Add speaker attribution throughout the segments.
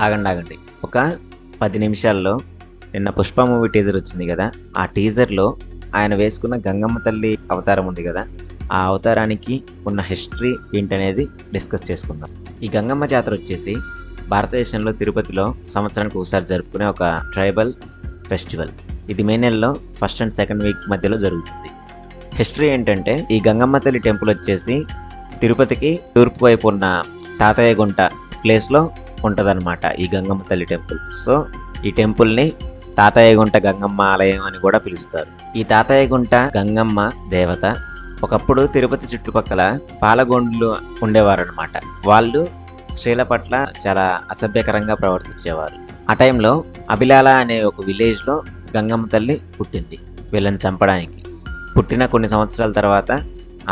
Speaker 1: ఆగండి. ఒక 10 నిమిషాల్లో నిన్న 'పుష్ప' మూవీ టీజర్ వచ్చింది గదా! ఆ టీజర్‌లో ఆయన వేసుకున్న గంగమ్మ తల్లి అవతారం ఉంది గదా! ఆ అవతారానికి ఉన్న హిస్టరీ ఏంటనేది డిస్కస్ చేసుకుందాం. ఈ గంగమ్మ జాతర వచ్చేసి భారతదేశంలో తిరుపతిలో సంవత్సరానికి ఒకసారి జరుపుకునే ఒక ట్రైబల్ ఫెస్టివల్. ఇది మే నెలలో ఫస్ట్ అండ్ సెకండ్ వీక్ మధ్యలో జరుగుతుంది. హిస్టరీ ఏంటంటే ఈ గంగమ్మ తల్లి టెంపుల్ వచ్చేసి తిరుపతికి తూర్పు వైపు ఉన్న తాతయ్య గుంట ప్లేస్లో ఉంటుందన్నమాట ఈ గంగమ్మ తల్లి టెంపుల్. సో ఈ టెంపుల్ని తాతయ్య గుంట గంగమ్మ ఆలయం అని కూడా పిలుస్తారు. ఈ తాతయ్య గుంట గంగమ్మ దేవత ఒకప్పుడు తిరుపతి చుట్టుపక్కల పాలగొండ్లు ఉండేవారనమాట. వాళ్ళు స్త్రీల పట్ల చాలా అసభ్యకరంగా ప్రవర్తించేవారు. ఆ టైంలో అభిలాల అనే ఒక విలేజ్లో గంగమ్మ తల్లి పుట్టింది వీళ్ళని చంపడానికి. పుట్టిన కొన్ని సంవత్సరాల తర్వాత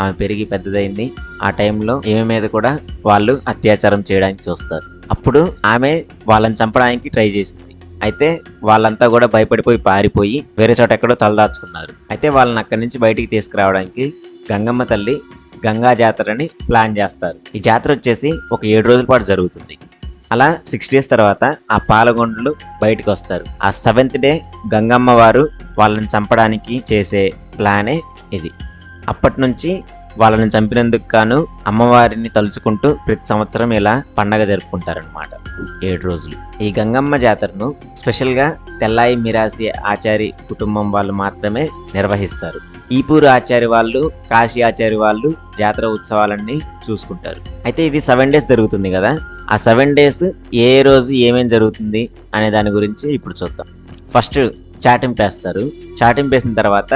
Speaker 1: ఆమె పెరిగి పెద్దదైంది. ఆ టైంలో ఈమె మీద కూడా వాళ్ళు అత్యాచారం చేయడానికి చూస్తారు. అప్పుడు ఆమె వాళ్ళని చంపడానికి ట్రై చేసింది. అయితే వాళ్ళంతా కూడా భయపడిపోయి పారిపోయి వేరే చోట ఎక్కడో తలదాచుకున్నారు. అయితే వాళ్ళని అక్కడి నుంచి బయటికి తీసుకురావడానికి గంగమ్మ తల్లి గంగా జాతరని ప్లాన్ చేస్తారు. ఈ జాతర వచ్చేసి ఒక 7 రోజుల పాటు జరుగుతుంది. అలా 6 days తర్వాత ఆ పాలగొండలు బయటకు వస్తారు. ఆ 7th డే గంగమ్మ వారు వాళ్ళని చంపడానికి చేసే ప్లానే ఇది. అప్పటి నుంచి వాళ్ళని చంపినందుకు గాను అమ్మవారిని తలుచుకుంటూ ప్రతి సంవత్సరం ఇలా పండగ జరుపుకుంటారనమాట 7 రోజులు. ఈ గంగమ్మ జాతరను స్పెషల్గా తెల్లాయి మిరాసి ఆచారి కుటుంబం వాళ్ళు మాత్రమే నిర్వహిస్తారు. ఈపూరు ఆచారి వాళ్ళు, కాశీ ఆచారి వాళ్ళు జాతర ఉత్సవాలన్నీ చూసుకుంటారు. అయితే ఇది 7 days జరుగుతుంది కదా, ఆ 7 days ఏ రోజు ఏమేం జరుగుతుంది అనే దాని గురించి ఇప్పుడు చూద్దాం. ఫస్ట్ చాటింపేస్తారు. చాటింపేసిన తర్వాత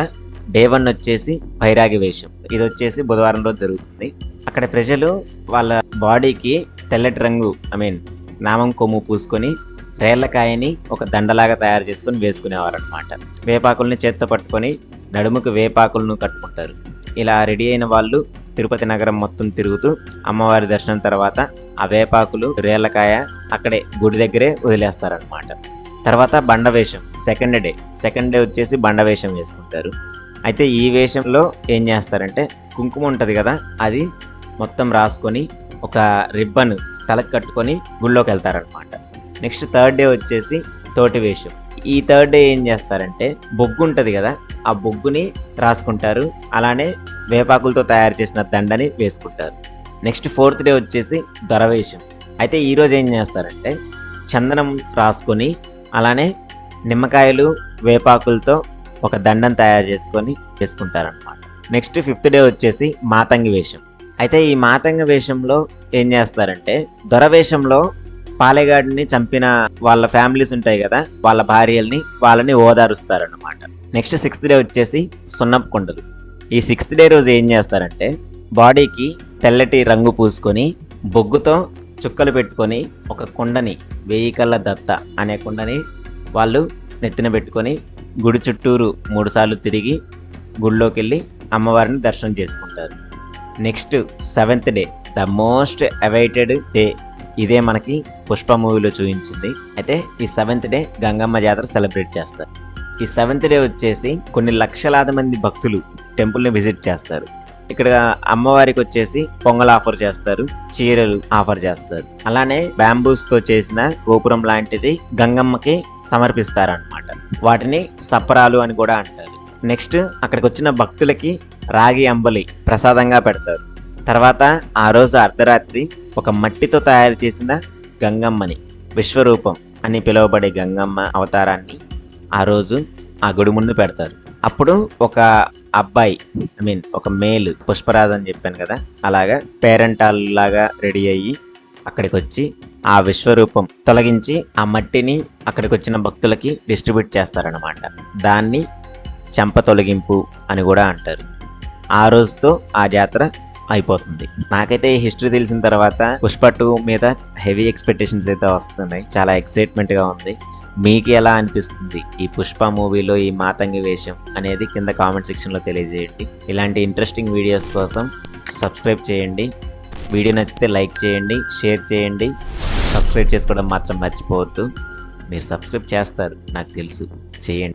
Speaker 1: డే 1 వచ్చేసి భైరాగి వేషం. ఇది వచ్చేసి బుధవారం రోజు జరుగుతుంది. అక్కడ ప్రజలు వాళ్ళ బాడీకి తెల్లటి రంగు నామం కొమ్ము పూసుకొని రేళ్లకాయని ఒక దండలాగా తయారు చేసుకొని వేసుకునేవారు అనమాట. వేపాకుల్ని చేత్తో పట్టుకొని నడుముకు వేపాకులను కట్టుకుంటారు. ఇలా రెడీ అయిన వాళ్ళు తిరుపతి నగరం మొత్తం తిరుగుతూ అమ్మవారి దర్శనం తర్వాత ఆ వేపాకులు రేళ్లకాయ అక్కడే గుడి దగ్గరే వదిలేస్తారనమాట. తర్వాత బండవేషం సెకండ్ డే వచ్చేసి బండవేషం వేసుకుంటారు. అయితే ఈ వేషంలో ఏం చేస్తారంటే కుంకుమ ఉంటుంది కదా, అది మొత్తం రాసుకొని ఒక రిబ్బన్ తలకు కట్టుకొని గుళ్ళోకి వెళ్తారనమాట. నెక్స్ట్ 3rd డే వచ్చేసి తోటి వేషం. ఈ 3rd డే ఏం చేస్తారంటే బొగ్గు ఉంటుంది కదా, ఆ బొగ్గుని రాసుకుంటారు. అలానే వేపాకులతో తయారు చేసిన దండని వేసుకుంటారు. నెక్స్ట్ 4th డే వచ్చేసి దొరవేషం. అయితే ఈరోజు ఏం చేస్తారంటే చందనం రాసుకొని అలానే నిమ్మకాయలు వేపాకులతో ఒక దండం తయారు చేసుకొని వేసుకుంటారనమాట. నెక్స్ట్ 5th డే వచ్చేసి మాతంగి వేషం. అయితే ఈ మాతంగి వేషంలో ఏం చేస్తారంటే దొరవేషంలో పాలెగాడిని చంపిన వాళ్ళ ఫ్యామిలీస్ ఉంటాయి కదా, వాళ్ళ భార్యల్ని వాళ్ళని ఓదారుస్తారనమాట. నెక్స్ట్ 6th డే వచ్చేసి సున్నపు కుండలు. ఈ 6th డే రోజు ఏం చేస్తారంటే బాడీకి తెల్లటి రంగు పూసుకొని బొగ్గుతో చుక్కలు పెట్టుకొని ఒక కుండని 1000 కళ్ళ దత్త అనే కుండని వాళ్ళు నెత్తిన పెట్టుకొని గుడి చుట్టూరు 3 సార్లు తిరిగి గుడిలోకి వెళ్ళి అమ్మవారిని దర్శనం చేసుకుంటారు. Next 7th day the most awaited day. ఇదే మనకి పుష్ప మూవీలో చూపించింది. అయితే ఈ 7th డే గంగమ్మ జాతర సెలబ్రేట్ చేస్తారు. ఈ 7th డే వచ్చేసి కొన్ని లక్షలాది మంది భక్తులు టెంపుల్ని విజిట్ చేస్తారు. ఇక్కడ అమ్మవారికి వచ్చేసి పొంగల్ ఆఫర్ చేస్తారు, చీరలు ఆఫర్ చేస్తారు. అలానే బ్యాంబూస్తో చేసిన గోపురం లాంటిది గంగమ్మకి సమర్పిస్తారనమాట. వాటిని సపరాలు అని కూడా అంటారు. నెక్స్ట్ అక్కడికి వచ్చిన భక్తులకి రాగి అంబలి ప్రసాదంగా పెడతారు. తర్వాత ఆ రోజు అర్ధరాత్రి ఒక మట్టితో తయారు చేసిన గంగమ్మని, విశ్వరూపం అని పిలువబడే గంగమ్మ అవతారాన్ని ఆ రోజు ఆ గుడి ముందు పెడతారు. అప్పుడు ఒక అబ్బాయి ఒక మేల్ పుష్పరాజు అని చెప్పాను కదా, అలాగా పేరెంటాల్ లాగా రెడీ అయ్యి అక్కడికి వచ్చి ఆ విశ్వరూపం తొలగించి ఆ మట్టిని అక్కడికి వచ్చిన భక్తులకి డిస్ట్రిబ్యూట్ చేస్తారనమాట. దాన్ని చెంప తొలగింపు అని కూడా అంటారు. ఆ రోజుతో ఆ జాతర అయిపోతుంది. నాకైతే ఈ హిస్టరీ తెలిసిన తర్వాత పుష్ప 2 మీద హెవీ ఎక్స్పెక్టేషన్స్ అయితే వస్తున్నాయి. చాలా ఎక్సైట్మెంట్గా ఉంది. మీకు ఎలా అనిపిస్తుంది ఈ పుష్ప మూవీలో ఈ మాతంగి వేషం అనేది కింద కామెంట్ సెక్షన్లో తెలియజేయండి. ఇలాంటి ఇంట్రెస్టింగ్ వీడియోస్ కోసం సబ్స్క్రైబ్ చేయండి. వీడియో నచ్చితే లైక్ చేయండి, షేర్ చేయండి. సబ్స్క్రైబ్ చేసుకోవడం మాత్రం మర్చిపోవద్దు. మీరు సబ్స్క్రైబ్ చేస్తారు నాకు తెలుసు, చేయండి.